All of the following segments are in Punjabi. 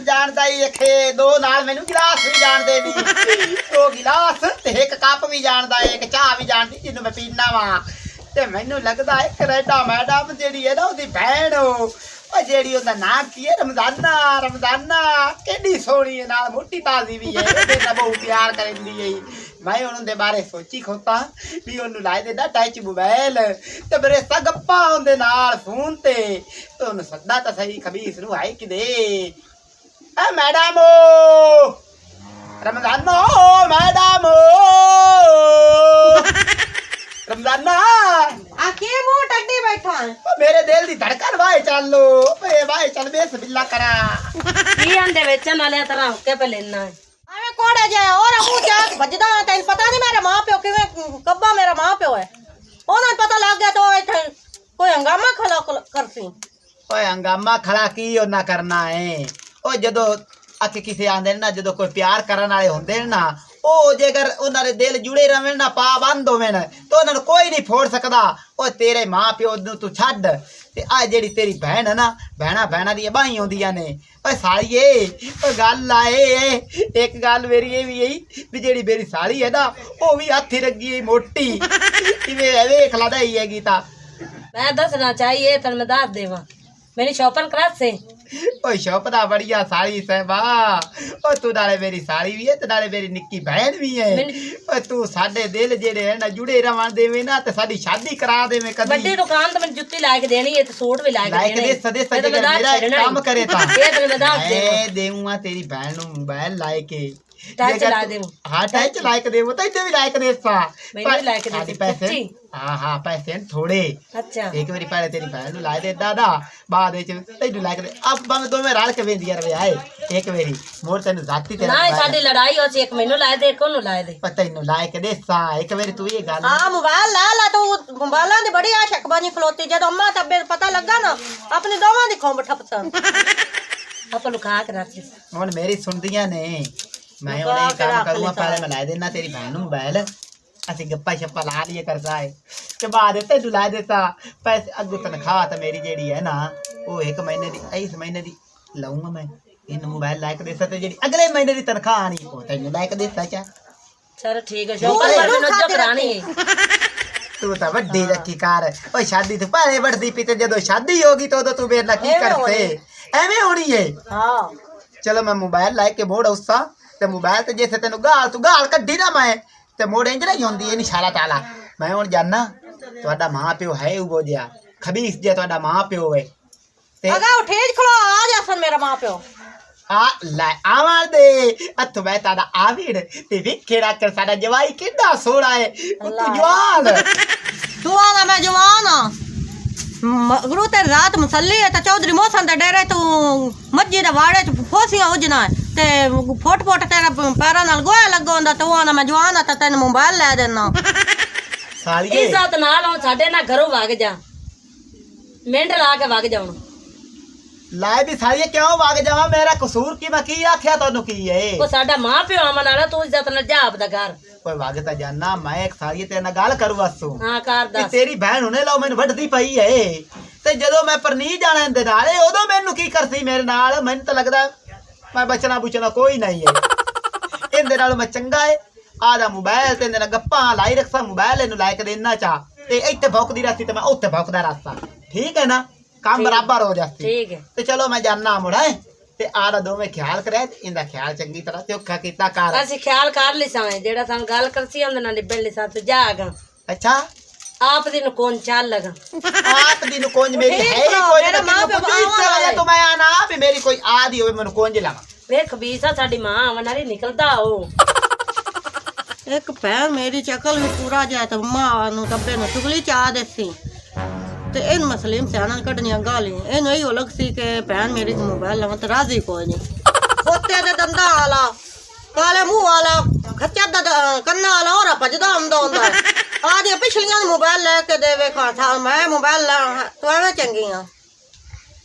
जानदा ही इखे दो नाल मैनू गिलास भी जानदे नी दो गिलास ते एक कप भी जानदा एक चाह भी जानदी जिन्नू मैं पीना वा ते मैनू लगदा है कनेडा मैडम जेड़ी है ना ओदी भैन ओ जेड़ी ओदा नाम की है रमजाना रमजाना केडी सोहनी है नाल मोटी ताजी भी है ते ना बहुत प्यार करदी है मैं उन्होंने बारे सोची खोता भी उन्होंने लाए देना टच मोबाइल ते मेरे सा गप्पा होंदे नाल फोन ते तो उन्हें सदा तो सही खबीस नु है कि दे ए मैडम ओ रमजानो मैडम ओ रमजाना आके मुंह टड्डी बैठा है मेरे दिल दी धड़कन वाए चल लो ए वाए चल बिस्मिल्लाह करा की आंदे बेचन वाले तरह हुक्के पे लेना है अरे कोड़े जाए और मुंह चाक भजदा तेन पता नहीं मेरा मां प्यो किवें कब्बा मेरा मां प्यो है ओना पता लग गया तो इथे कोई हंगामा खड़ा करसी ओए हंगामा खड़ा की ओना करना है ओ जदों अके किसे आंदे ना जदों कोई प्यार करन वाले हुंदे ना ओ जेकर उन्हां दे दिल जुड़े रवें ना पाबंद होवें तो उन्हां कोई नहीं फोड़ सकदा ओ तेरे मां प्यो नूं तू छड्ड ते आ जेड़ी तेरी बहन है ना बहना बहना दी बाई होंदियां ने ओए सालिए ओ गल आए एक गल मेरी ये भी यही भी जेड़ी मेरी साली है ना ओ भी हाथी रगी है मोटी इवें वेख ला दा ही हैगी ता मैं दसना चाहिए तन मैं दस देवा मेरी शॉपिंग क्लास से ओ शोपदा बढ़िया साली साहबा ओ तू नाले मेरी साली भी है ते नाले मेरी निक्की बहन भी है ओ तू साडे दिल जेड़े है ना जुड़े रहन देवे ना ते साडी शादी करा देवे कदी बड़ी दुकान तो मैं जुत्ती ला के देनी है ते सूट भी ला के देने दे सदे सदे मेरा काम करे ता ये तो मैं दस देवा मैं देऊंगा तेरी बहन नु मोबाइल लाए के टच ला देव हां टच लाइक देवो तो इते भी लाइक देसा मैंने भी लाइक दे पैसे हां हां पैसे थोड़े अच्छा एक बारी पहले तेरी बहन नु लाए दे दादा बाद विच तैनू लाइक दे अब बम दो में रल के वेंदी यार वे आए एक बारी मोर तैनू जाती तेरा ना साडी लड़ाई हो एक मेनू लाए दे कोनु लाए दे पता ही लाइक देसा एक बारी तू ये गल हां मोबाइल ला तो मोबाइलां दी बड़ी आशक बानी खलोती जद अम्मा तबे पता लगा ना अपने दोवां दी खोंब ठपसा अपन लुका के रख हुन मेरी सुनदियां ने मैं उन्हें काम करूंगा पहले मैं ला देना तेरी बहन नु मोबाइल असि गप्पा शप्पा ला लिए करता है के बाद तेनू ला देता पैसे अगू तनख्वाह तो मेरी जेड़ी है ना वो एक महीने दी इस महीने दी लाऊंगा मैं इन मोबाइल लाइक देता ते जेड़ी अगले महीने दी तनख्वाह आनी वो तैनू लाइक देता क्या चलो ठीक है शॉपिंग पर जो करानी है तू तो वड्डी रखी कार ओ शादी तो पहले बढ़दी पीते जदों शादी होगी तो तू मेरे नाल की करते एवें होनी है हां चलो मैं मोबाइल लाइक के मोड़ उसा ते मोबाइल ते जैसे तेन गाल तू गाल कड्डी ना मैं ते मोड़ इंज नहीं होंदी ए निशाला ताला मैं हुन जाना तुहाडा मां प्यो है उगो जिया खबीस जे तुहाडा मां प्यो है ते अगा उठेज खलो आ जासन मेरा मां प्यो आ ला आवार दे अथ मैं तादा आविड़ ते विखेड़ा कर साडा जवाई किड्डा सोहना है तू जवान तू आना मैं जवान मगरू ते रात मुसल्ली है ते चौधरी मोहसन दे डेरे तू मस्जिद दे वाड़े च फोसियां उजना ते फोट फोट तेरा पैरां नाल गोया लगा हुंदा तू आना मैं जवान ते तैनू मोबाइल ले देना सालिए इज्जत नाल हो साडे ना घरों भाग जा मिंट ला के भाग जाऊं लाए भी सालिए क्यों भाग जावा मेरा कसूर की मैं की आख्या तन्नू की है को साडा मां प्यो आमन वाला तू इज्जत नाल जा आपदा घर कोई भागता जाना मैं एक सालिए तेरे नाल गल करू बसू हां कर ते दस तेरी बहन हुने लो मैनू वड्डदी पई है ते जदों मैं परनी जाने दे नाले उदों मैनू की करसी मेरे नाल मैनू तो लगदा मैं बचना बुचना कोई नहीं है इंदे नाल मैं चंगा है आदा मोबाइल ते इंदे नाल गप्पा लाई रखसा मोबाइल इनू लाइक देना चा ते इत्थे भौंकदी रहती ते मैं उत्थे भौंकदा रहता ठीक है ना काम बराबर हो जाती ठीक है ते चलो मैं जाना मुड़ा ते आदा दो में ख्याल करे इंदा ख्याल चंगी तरह चोखा कीता कर ਅਸੀਂ ਖਿਆਲ ਕਰ ਲਈ ਸਾਂ ਜਿਹੜਾ ਸਾਨੂੰ ਗੱਲ ਕਰਸੀ ਉਹਦੇ ਨਾਲ ਨਿਬੜ ਲਈ ਸਾਂ ਤੂੰ ਜਾਗਾ अच्छा ਆਪ ਦੀ ਨੂੰ ਕੋਨ ਚੱਲ ਲਗਾ आप दिन कोंज मेरी है ही कोई मेरा माँ पे ना तो मैं आना भी मेरी कोई आदि होवे मैनू कोंज लगा ਵੇਖ ਖਬੀਸਾ ਸਾਡੀ ਮਾਂ ਆਵਣ ਵਾਲੀ ਨਿਕਲਦਾ ਉਹ एक भैन मेरी चकल भी पूरा जाए तो अम्मा नु तब्बे नु चुगली चा देसी ते इन मसले में सियाना कढनियां गाली इनु इहो लगसी के भैन मेरी मोबाइल लवा ते राजी कोई नहीं पोते दे दंदा वाला काले मुंह वाला खच्चा दा कन्ना वाला और भजदा हुंदा हुंदा आदि पिछलियां मोबाइल लेके देवे खाठा मैं मोबाइल ला तो एवें चंगी आ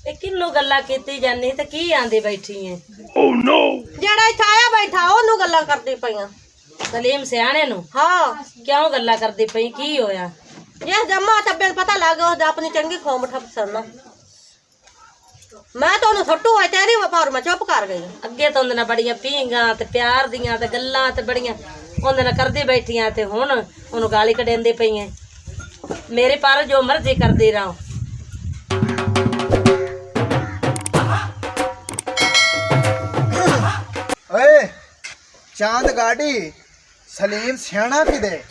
ਇਹ ਕਿੰਨੂ ਗੱਲਾਂ ਕੀਤੀ ਜਾਨੀ ਤੇ ਕੀ ਆਂਦੀ ਬੈਠੀ ਐ ओह नो जेड़ा इत्थे आया बैठा ओनू गल्लां करदी पईयां ਸਲੀਮ ਸਿਆਣੇ ਨੂੰ हाँ ਕਿਉਂ ਗੱਲਾਂ ਕਰਦੀ ਪਈ ਕੀ ਹੋਇਆ ये जम्मा तब्बे पता लग गया अपनी चंगी खोम ठप सरना ਮੈਂ ਤਾਂ ਉਹਨੂੰ ਸੁੱਟੂ ਹੋਏ ਤੇਰੀ ਵਪਾਰ ਮੈਂ ਚੁੱਪ ਕਰ ਗਈ ਅੱਗੇ ਤਾਂ ਉਹਦੇ ਨਾਲ ਬੜੀਆਂ ਪੀਂਗਾ ਤੇ ਪਿਆਰ ਦੀਆਂ ਤੇ ਗੱਲਾਂ ਤੇ ਬੜੀਆਂ ਉਹਦੇ ਨਾਲ ਕਰਦੀ ਬੈਠੀਆਂ ਤੇ ਹੁਣ ਉਹਨੂੰ ਗਾਲੀ ਕੱਢਦੇ ਪਈਆਂ ਮੇਰੇ ਪਰ ਜੋ ਮਰਜ਼ੀ ਕਰਦੀ ਰਹਾਂ ਓਏ ਚਾਂਦ ਗਾੜੀ ਸਲੀਮ ਸਿਆਣਾ ਕਿਦੇ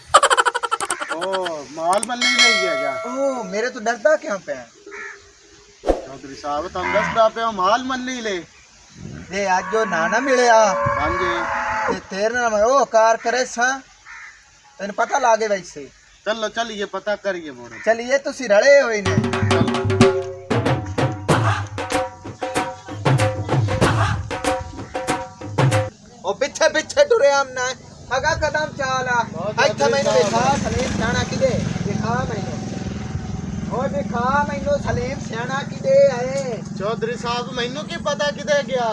ਉਹ ਮਾਲ ਮੱਲੀ ਲਈ ਗਿਆ ਜਾ ਓ ਮੇਰੇ ਤੋਂ ਡਰਦਾ ਕਿਉਂ ਪਿਆ ਚੌਧਰੀ ਸਾਹਿਬ ਤੁਹਾਨੂੰ ਦੱਸਦਾ ਪਿਆ ਮਾਲ ਮੱਲੀ ਲੈ ਜੇ ਅੱਜ ਉਹ ਨਾਨਾ ਮਿਲਿਆ ਹਾਂਜੀ ਤੇ ਤੇਰੇ ਨਾਲ ਮੈਂ ਉਹ ਕਾਰ ਕਰੇ ਸਾਂ ਤੈਨੂੰ ਪਤਾ ਲਾਗੇ ਵੈਸੇ ਚਲੋ ਚਲੀਏ ਪਤਾ ਕਰੀਏ ਮੋੜੇ ਚਲਿਏ ਤੁਸੀਂ ਰਲੇ ਹੋਏ ਨੇ ਉਹ ਪਿੱਛੇ ਪਿੱਛੇ ਟੁਰੇ ਆਮਨਾ ਅਗਾ ਕਦਮ ਚਾਲਾ ਇੱਥੇ ਮੈਨੂੰ ਦਿਖਾ ਸਲੀਮ ਸਿਆਣਾ ਕਿਦੇ ਦਿਖਾ ਮੈਨੂੰ ਓਏ ਦਿਖਾ ਮੈਨੂੰ ਸਲੀਮ ਸਿਆਣਾ ਕਿਦੇ ਆਏ ਚੌਧਰੀ ਸਾਹਿਬ ਮੈਨੂੰ ਕੀ ਪਤਾ ਕਿਤੇ ਗਿਆ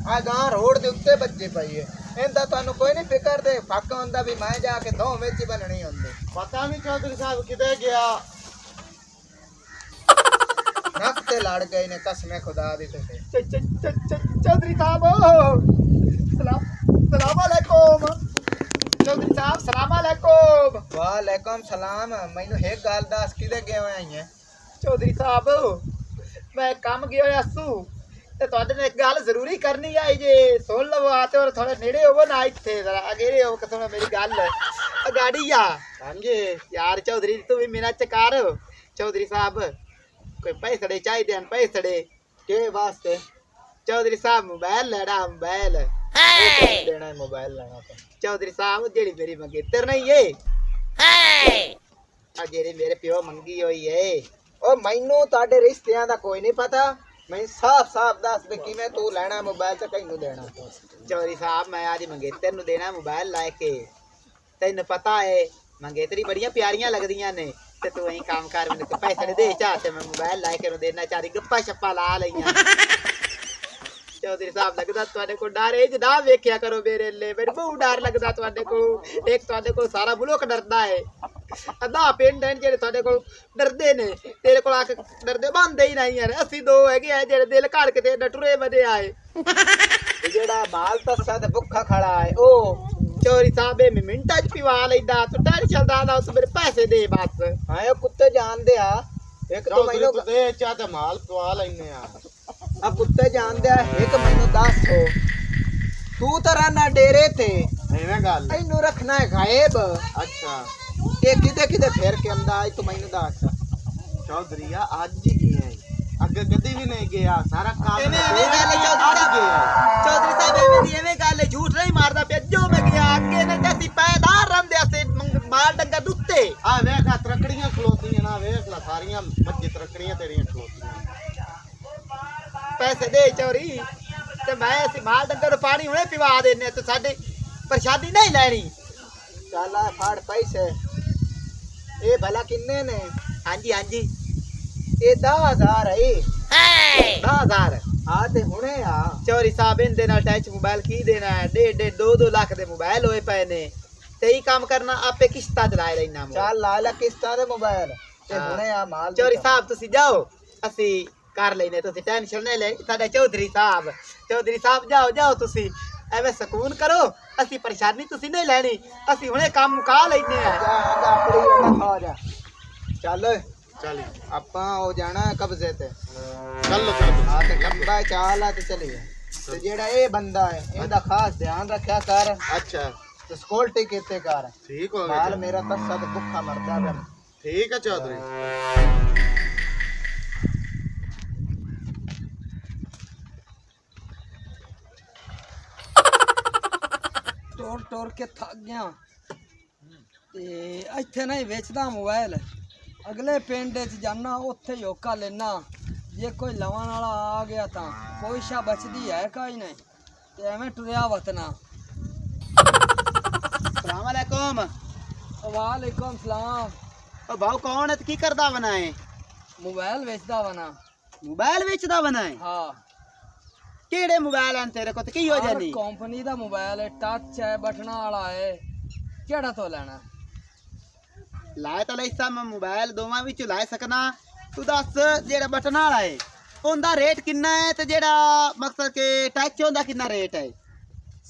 ਆ ਗਾਂ ਰੋਡ ਦੇ ਉੱਤੇ ਬੱਜੇ ਪਈ ਏ ਇਹਦਾ ਤੁਹਾਨੂੰ ਕੋਈ ਨਹੀਂ ਫਿਕਰ ਦੇ ਫੱਕ ਹੁੰਦਾ ਵੀ ਮੈਂ ਜਾ ਕੇ ਦੋ ਵਿੱਚ ਹੀ ਬਣਨੀ ਹੁੰਦੀ ਪਤਾ ਨਹੀਂ ਚੌਧਰੀ ਸਾਹਿਬ ਕਿਤੇ ਗਿਆ ਨੱਕ ਤੇ ਲੜ ਗਏ ਨੇ ਕਸਮੇ ਖੁਦਾ ਦੀ ਤੇ ਚੌਧਰੀ ਸਾਹਿਬ ਸਲਾਮ ਅਲੈਕੁਮ ਚੌਧਰੀ ਸਾਹਿਬ ਸਲਾਮ ਅਲੈਕੁਮ ਵਾਲੇਕੁਮ ਸਲਾਮ ਮੈਨੂੰ ਇੱਕ ਗੱਲ ਦੱਸ ਕਿਦੇ ਗਏ ਹੋਏ ਆਈ ਹੈ ਚੌਧਰੀ ਸਾਹਿਬ ਮੈਂ ਕੰਮ ਗਿਆ ਹੋਇਆ ਸੂ ਤੇ ਤੁਹਾਡੇ ਨਾਲ ਇੱਕ ਗੱਲ ਜ਼ਰੂਰੀ ਕਰਨੀ ਆਈ ਜੇ ਸੁਣ ਲਵੋ ਆ ਤੇ ਥੋੜੇ ਨੇੜੇ ਹੋਵੋ ਨਾ ਇੱਥੇ ਜ਼ਰਾ ਅਗੇਰੇ ਹੋ ਕੇ ਸੁਣੋ ਮੇਰੀ ਗੱਲ ਆ ਗਾੜੀ ਆ ਹਾਂਜੀ ਯਾਰ ਚੌਧਰੀ ਤੂੰ ਵੀ ਮੇਰਾ ਚਕਾਰ ਚੌਧਰੀ ਸਾਹਿਬ ਕੋਈ ਪੈਸੜੇ ਚਾਹੀਦੇ ਹਨ ਪੈਸੜੇ ਕਿਹੜੇ ਵਾਸਤੇ ਚੌਧਰੀ ਸਾਹਿਬ ਮੋਬਾਈਲ ਲੈਣਾ ਮੋਬਾਈਲ ਦੇਣਾ ਮੋਬਾਈਲ ਲੈਣਾ ਤਾਂ ਚੌਧਰੀ ਸਾਹਿਬ ਜਿਹੜੀ ਮੇਰੀ ਮੰਗੇਤਰ ਨਹੀਂ ਏ ਆ ਜਿਹੜੀ ਮੇਰੇ ਪਿਓ ਮੰਗੀ ਹੋਈ ਏ ਉਹ ਮੈਨੂੰ ਤੁਹਾਡੇ ਰਿਸ਼ਤਿਆਂ ਦਾ ਕੋਈ ਨਹੀਂ ਪਤਾ ਮੈਂ ਸਾਫ਼ ਦੱਸ ਦੇ ਕਿਵੇਂ ਤੂੰ ਲੈਣਾ ਮੋਬਾਈਲ ਤੇ ਕਿਹਨੂੰ ਦੇਣਾ ਚੌਧਰੀ ਸਾਹਿਬ ਮੈਂ ਅੱਜ ਮੰਗੇਤਰ ਨੂੰ ਦੇਣਾ ਮੋਬਾਈਲ ਲੈ ਕੇ ਤੈਨੂੰ ਪਤਾ ਏ ਮੰਗੇਤਰੀ ਬੜੀਆਂ ਪਿਆਰੀਆਂ ਲੱਗਦੀਆਂ ਨੇ ਤੇ ਤੂੰ ਐਂ ਕੰਮ ਕਰ ਮੈਨੂੰ ਤੇ ਪੈਸੇ ਦੇ ਚਾਹ ਤੇ ਮੈਂ ਮੋਬਾਈਲ ਲੈ ਕੇ ਉਹਨੂੰ ਦੇਣਾ ਚਾਹਦੀ ਗੱਪਾ ਛੱਪਾ ਲਾ ਲਈਆਂ ਚੌਧਰੀ ਸਾਹਿਬ ਲੱਗਦਾ ਤੁਹਾਡੇ ਕੋਲ ਡਰ ਏ ਜਦਾ ਵੇਖਿਆ ਕਰੋ ਮੇਰੇ ਲਈ ਮੈਨੂੰ ਬਹੁਤ ਡਰ ਲੱਗਦਾ ਤੁਹਾਡੇ ਕੋਲ ਇੱਕ ਤੁਹਾਡੇ ਕੋਲ ਸਾਰਾ ਮੁਲਕ ਡਰਦਾ ਏ ਅੱਧਾ ਪਿੰਡ ਹੈ ਜਿਹੜੇ ਤੁਹਾਡੇ ਕੋਲ ਡਰਦੇ ਨੇ ਤੇਰੇ ਕੋਲ ਆ ਕੇ ਡਰਦੇ ਬੰਦੇ ਹੀ ਨਹੀਂ ਯਾਰ ਅਸੀਂ ਦੋ ਹੈਗੇ ਆ ਜਿਹੜੇ ਦਿਲ ਘੜ ਕੇ ਤੇ ਟੁਰੇ ਵਧੇ ਆਏ ਤੇ ਜਿਹੜਾ ਮਾਲ ਤੱਸਾ ਤੇ ਭੁੱਖਾ ਖੜਾ ਹੈ ਉਹ ਚੋਰੀ ਸਾਹਿਬ ਇਹ ਮਿੰਟਾਂ ਚ ਪਿਵਾ ਲੈਂਦਾ ਤੂੰ ਟੈਨਸ਼ਨ ਦਾ ਉਸ ਮੇਰੇ ਪੈਸੇ ਦੇ ਬਸ ਹਾਂ ਉਹ ਕੁੱਤੇ ਜਾਣਦੇ ਆ ਇੱਕ ਤਾਂ ਚੌਧਰੀ ਮੈਨੂੰ ਤੂੰ ਦੇ ਚਾ ਤੇ ਮਾਲ ਪਵਾ ਲੈਨੇ ਆ ਆ ਕੁੱਤੇ ਜਾਣਦੇ ਆ ਇੱਕ ਮੈਨੂੰ ਦੱਸ ਤੂੰ ਤਾਂ ਰਾਨਾ ਡੇਰੇ ਤੇ ਐਵੇਂ ਗੱਲ ਇਹਨੂੰ ਰੱਖਣਾ ਹੈ ਗਾਇਬ ਅੱਛਾ ਇਹ ਕਿਤੇ ਕਿਤੇ ਫੇਰ ਕੇ ਆਂਦਾ ਤੂੰ ਮੈਨੂੰ ਦੱਸ ਚੌਧਰੀ ਆ ਅੱਜ ਹੀ ਗਿਆ ਏ। ਅੱਗੇ ਕਦੀ ਵੀ ਨਹੀਂ ਗਿਆ ਸਾਰਾ ਕੰਮ ਐਵੇਂ ਗੱਲ ਹੈ ਚੌਧਰੀ ਸਾਹਿਬ ਐਵੇਂ ਗੱਲ ਹੈ ਝੂਠ ਨਹੀਂ ਮਾਰਦਾ ਪਿਆ ਜੋ ਮੈਂ ਗਿਆ ਅੱਗੇ ਨੇ ਜੈਸੀ ਪੈਦਾਰ ਰਹਿੰਦੇ ਅਸੇ ਮਾਲ ਡੰਗਰ ਦੁੱਤੇ ਆ ਵੇਖ ਆ ਤਰਕੜੀਆਂ ਖਲੋਤੀਆਂ ਨਾ ਵੇਖ ਲੈ ਸਾਰੀਆਂ ਮੱਝੇ ਤਰਕੜੀਆਂ ਤੇਰੀਆਂ ਖਲੋਤੀਆਂ ਪੈਸੇ ਦੇ ਚੋਰੀ ਤੇ ਮੈਂ ਅਸੀਂ ਮਾਲ ਡੰਗਰ ਨੂੰ ਪਾਣੀ ਹੁਣੇ ਪਿਵਾ ਦੇਨੇ ਤੇ ਸਾਡੇ ਪ੍ਰਸ਼ਾਦੀ ਨਹੀਂ ਲੈਣੀ ਚੱਲ ਆ ਫੜ ਪੈਸੇ ਇਹ ਭਲਾ ਕਿੰਨੇ ਨੇ ਹਾਂਜੀ ਹਾਂਜੀ ਇਹ 10,000 ਹੈ 10,000 ਆ ਤੇ ਹੁਣੇ ਆ ਚੋਰੀ ਸਾਹਿਬ ਇਹਦੇ ਨਾਲ ਟੱਚ ਮੋਬਾਈਲ ਕੀ ਦੇਣਾ ਹੈ 1.5 2 ਲੱਖ ਦੇ ਮੋਬਾਈਲ ਹੋਏ ਪਏ ਨੇ ਤੇ ਹੀ ਕੰਮ ਕਰਨਾ ਆਪੇ ਕਿਸ਼ਤਾਂ ਚਲਾਏ ਲੈਣਾ ਚੱਲ ਲਾ ਲੈ ਕਿਸ਼ਤਾਂ ਦੇ ਮੋਬਾਈਲ ਤੇ ਹਾਂ। ਹੁਣੇ ਆ ਮਾਲ ਚੋਰੀ ਸਾਹਿਬ ਤੁਸੀਂ ਜਾਓ ਅਸੀਂ ਕਰ ਲੈਨੇ ਤੁਸੀਂ ਟੈਨਸ਼ਨ ਨਹੀਂ ਲੈ ਸਾਡਾ ਚੌਧਰੀ ਸਾਹਿਬ ਜਾਓ ਤੁਸੀਂ ਐਵੇਂ ਸਕੂਨ ਕਰੋ ਅਸੀਂ ਪਰੇਸ਼ਾਨੀ ਤੁਸੀਂ ਨਹੀਂ ਲੈਣੀ ਅਸੀਂ ਹੁਣੇ ਕੰਮ ਮੁਕਾ ਲੈਨੇ ਆ ਆਪਣੀ ਉਹਦਾ ਖਾ ਜਾ ਚੱਲ ਚੱਲ ਆਪਾਂ ਹੋ ਜਾਣਾ ਹੈ ਕਬਜ਼ੇ ਤੇ ਚੱਲੋ ਆ ਤੇ ਲੰਬਾ ਚਾਲ ਆ ਤੇ ਚਲੀਏ ਤੇ ਜਿਹੜਾ ਇਹ ਬੰਦਾ ਹੈ ਇਹਦਾ ਖਾਸ ਧਿਆਨ ਰੱਖਿਆ ਕਰ ਅੱਛਾ ਤੇ ਸਕਿਉਰਟੀ ਕੀਤੇ ਕਰ ਠੀਕ ਹੋ ਮਾਲ ਗਿਆ ਮੇਰਾ ਤੱਸਾ ਤੇ ਭੁੱਖਾ ਮਰਦਾ ਪਿਆ ਠੀਕ ਹੈ ਚੌਧਰੀ ਟੋਰ ਕੇ ਥੱਕ ਗਿਆ ਤੇ ਇੱਥੇ ਨਹੀਂ ਵੇਚਦਾ ਮੋਬਾਈਲ ਅਗਲੇ ਪਿੰਡ 'ਚ ਜਾਣਾ ਉੱਥੇ ਯੋਕਾ ਲੈਣਾ ਜੇ ਕੋਈ ਲਵਾਂ ਵਾਲਾ ਆ ਗਿਆ ਤਾਂ ਕੋਈ ਸ਼ਾ ਬਚਦੀ ਹੈ ਕਾਈ ਨਹੀਂ ਤੇ ਐਵੇਂ ਟੁਰਿਆ ਵਤਨਾ ਸਲਾਮ ਅਲੈਕੁਮ ਵਾਲੇਕੁਮ ਸਲਾਮ ਉਹ ਬਾਉ ਕੌਣ ਹੈ ਤੇ ਕੀ ਕਰਦਾ ਬਣਾਏ ਮੋਬਾਈਲ ਵੇਚਦਾ ਵਨਾ ਮੋਬਾਈਲ ਵੇਚਦਾ ਬਣਾਏ ਹਾਂ ਕਿਹੜੇ ਮੋਬਾਈਲ ਹਨ ਤੇਰੇ ਕੋਲ ਤੇ ਕੀ ਹੋ ਜਾਨੀ ਕੰਪਨੀ ਦਾ ਮੋਬਾਈਲ ਹੈ ਟੱਚ ਹੈ ਬਟਨਾਂ ਵਾਲਾ ਹੈ ਕਿਹੜਾ ਤੋਂ ਲੈਣਾ ਲਾਇ ਤਾਂ ਲੈ ਸਾ ਮੈਂ ਮੋਬਾਈਲ ਦੋਵਾਂ ਵਿੱਚ ਲਾਇ ਸਕਣਾ ਤੂੰ ਦੱਸ ਜਿਹੜਾ ਬਟਨ ਵਾਲਾ ਏ ਉਹਦਾ ਰੇਟ ਕਿੰਨਾ ਹੈ ਤੇ ਜਿਹੜਾ ਮਕਸਦ ਕਿ ਟੱਚ ਹੁੰਦਾ ਕਿੰਨਾ ਰੇਟ ਹੈ?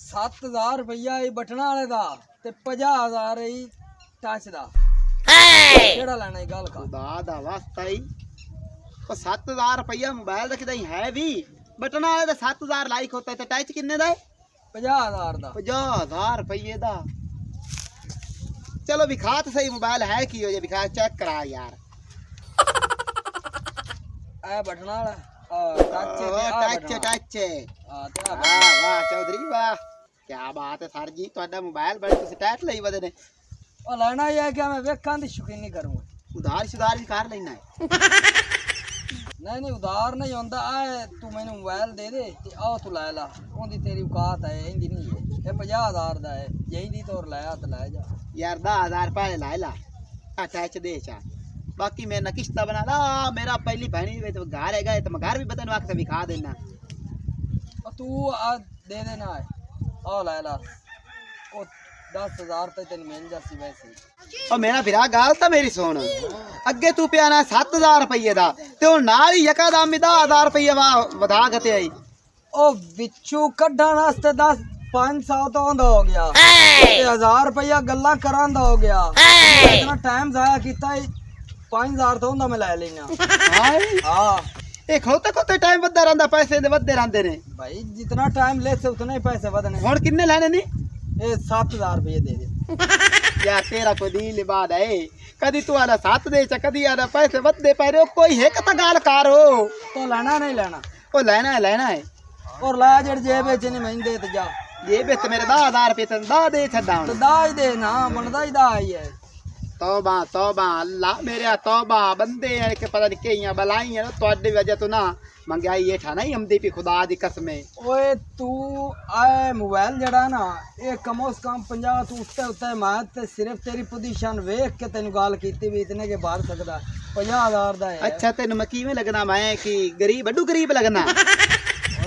7000 ਰੁਪਈਆ ਇਹ ਬਟਨਾਂ ਵਾਲੇ ਦਾ ਤੇ 50000 ਇਹ ਟੱਚ ਦਾ। ਕਿਹੜਾ ਲੈਣਾ ਇਹ ਗੱਲ ਕਰ। ਖੁਦਾ ਦਾ ਵਾਸਤਾ ਹੀ ਉਹ 7000 ਰੁਪਇਆ ਮੋਬਾਈਲ ਦਾ ਕਿਦਾਂ ਹੈ ਵੀ ਬਟਨ ਵਾਲੇ ਦਾ 7000 ਲਾਈਕ ਹੁੰਦਾ ਹੈ ਤੇ ਟੱਚ ਕਿੰਨੇ ਦਾ ਹੈ? 50000 ਦਾ। 50000 ਰੁਪਏ ਦਾ। ਚਲੋ ਵਿਖਾ ਤਾਂ ਸਹੀ ਮੋਬਾਈਲ ਹੈ ਕੀ ਹੋ ਜੇ ਵਿਖਾ ਚੈੱਕ ਕਰਾ ਯਾਰ। ਇਹ ਬਟਨਾਂ ਵਾਲਾ ਟੱਚ ਟੱਚ ਹਾਂ ਤੇ ਆਹ ਵਾਹ ਵਾਹ ਚੌਧਰੀ ਵਾਹ ਕੀ ਬਾਤ ਹੈ ਸਰ ਜੀ ਤੁਹਾਡਾ ਮੋਬਾਈਲ ਬੜੇ ਤੁਸੀਂ ਟੈਟ ਲਈ ਵਦੇ ਨੇ। ਉਹ ਲੈਣਾ ਹੀ ਹੈ ਕਿ ਮੈਂ ਵੇਖਾਂ ਦੀ ਸ਼ੌਕੀਨੀ ਕਰੂੰਗਾ। ਉਧਾਰ ਸੁਧਾਰ ਵੀ ਕਰ ਲੈਣਾ ਹੈ। ਨਹੀਂ ਉਧਾਰ ਨਹੀਂ ਹੁੰਦਾ। ਆ ਤੂੰ ਮੈਨੂੰ ਮੋਬਾਈਲ ਦੇ ਦੇ ਤੇ ਆਹ ਤੂੰ ਲੈ ਲਾ। ਉਹਦੀ ਤੇਰੀ ਔਕਾਤ ਹੈ ਇੰਦੀ ਨਹੀਂ ਹੈ। ਇਹ 50000 ਦਾ ਹੈ ਜਿਹਦੀ ਤੋਰ ਲਾਇਆ ਤੇ ਲੈ ਜਾ ਯਾਰ 10000 ਰੁਪਏ ਲਾ ਲਾ ਆ ਟੈਚ ਦੇ ਚਾ ਬਾਕੀ ਮੇਰੇ ਨਾਲ ਕਿਸ਼ਤਾ ਬਣਾ ਲਾ। ਮੇਰਾ ਪਹਿਲੀ ਭੈਣੀ ਵਿੱਚ ਘਰ ਹੈਗਾ ਤੇ ਮੈਂ ਘਰ ਵੀ ਬਤਨ ਵਕਤ ਵਿਖਾ ਦੇਣਾ। ਉਹ ਤੂੰ ਆ ਦੇ ਦੇਣਾ ਹੈ ਆਹ ਲੈ ਲਾ। ਉਹ 10000 ਤੇ ਤੈਨੂੰ ਮਿਲ ਜਾਸੀ ਵੈਸੇ। ਉਹ ਮੇਰਾ ਵੀਰਾ ਗੱਲ ਤਾਂ ਮੇਰੀ ਸੁਣ ਅੱਗੇ ਤੂੰ ਪਿਆ ਨਾ 7000 ਰੁਪਏ ਦਾ ਤੇ ਹੁਣ ਨਾਲ ਹੀ ਯਕਦਮ 10000 ਰੁਪਏ ਵਧਾ ਕੇ ਤੇ ਆਈ। ਉਹ ਵਿੱਚੋਂ ਕੱਢਣ ਵਾਸਤੇ 500 ਤੋਂ ਆਉਂਦਾ ਹੋ ਗਿਆ ਤੇ 1000 ਰੁਪਇਆ ਗੱਲਾਂ ਕਰਾਂ ਦਾ ਹੋ ਗਿਆ। ਇਤਨਾ ਟਾਈਮ ਜ਼ਾਇਆ ਕੀਤਾ 5000 ਤੋਂ ਆਉਂਦਾ ਮੈਂ ਲੈ ਲੈਣਾ। ਹਾਏ ਹਾਂ ਇਹ ਖੋਤੇ ਟਾਈਮ ਵੱਧਦਾ ਰਹਿੰਦਾ ਪੈਸੇ ਦੇ ਵੱਧਦੇ ਰਹਿੰਦੇ ਨੇ। ਭਾਈ ਜਿਤਨਾ ਟਾਈਮ ਲੈ ਸੇ ਉਤਨੇ ਹੀ ਪੈਸੇ ਵਧਣੇ। ਹੁਣ ਕਿੰਨੇ ਲੈਣੇ ਨੇ? ਇਹ 7000 ਰੁਪਏ ਦੇ ਦੇ। ਯਾਰ ਤੇਰਾ ਕੋਈ ਦਿਲ ਬਾਦ ਹੈ ਕਦੀ ਤੂੰ ਆਲਾ 7 ਦੇ ਚ ਕਦੀ ਆਲਾ ਪੈਸੇ ਵੱਧਦੇ ਪੈ ਰਹੇ ਕੋਈ ਇੱਕ ਤਾਂ ਗੱਲ ਕਰੋ। ਤੋ ਲੈਣਾ ਨਹੀਂ ਲੈਣਾ? ਉਹ ਲੈਣਾ ਹੈ ਔਰ ਲੈ ਜਿਹੜੇ ਜੇਬ ਵਿੱਚ ਨਹੀਂ ਮੈਂ ਦੇ ਤੇ ਜਾ। ਇਹ ਵਿੱਚ ਮੇਰੇ 10000 ਰੁਪਏ ਤੇ 10 ਦੇ ਛੱਡਾਂ ਤੇ ਦਾਜ ਦੇ ਨਾ ਬਣਦਾ ਹੀ ਦਾ ਹੀ ਹੈ। ਤੌਬਾ ਤੌਬਾ ਅੱਲਾ ਮੇਰੇ ਤੌਬਾ ਬੰਦੇ ਆ ਕਿ ਪਤਾ ਨਹੀਂ ਕਿਹੀਆਂ ਬਲਾਈਆਂ ਤੁਹਾਡੀ ਵਜ੍ਹਾ ਤੋਂ ਨਾ ਮੰਗਾਈ ਇਹ ਠਾ ਨਹੀਂ ਆਮਦੀ ਪਈ ਖੁਦਾ ਦੀ ਕਸਮ। ਓਏ ਤੂੰ ਆ ਮੋਬਾਈਲ ਜਿਹੜਾ ਨਾ ਇਹ ਕਮੋ ਸ ਕਮ 50 ਤੋਂ ਉੱਤੇ ਮੈਂ ਤੇ ਸਿਰਫ ਤੇਰੀ ਪੋਜੀਸ਼ਨ ਵੇਖ ਕੇ ਤੈਨੂੰ ਗੱਲ ਕੀਤੀ ਵੀ ਇਤਨੇ ਕੇ ਬਾਹਰ ਸਕਦਾ 50000 ਦਾ ਹੈ। ਅੱਛਾ ਤੈਨੂੰ ਮੈਂ ਕਿਵੇਂ ਲੱਗਣਾ ਮੈਂ ਕਿ ਗਰੀਬ ਅੱਡੂ ਗਰੀਬ ਲੱਗਣਾ?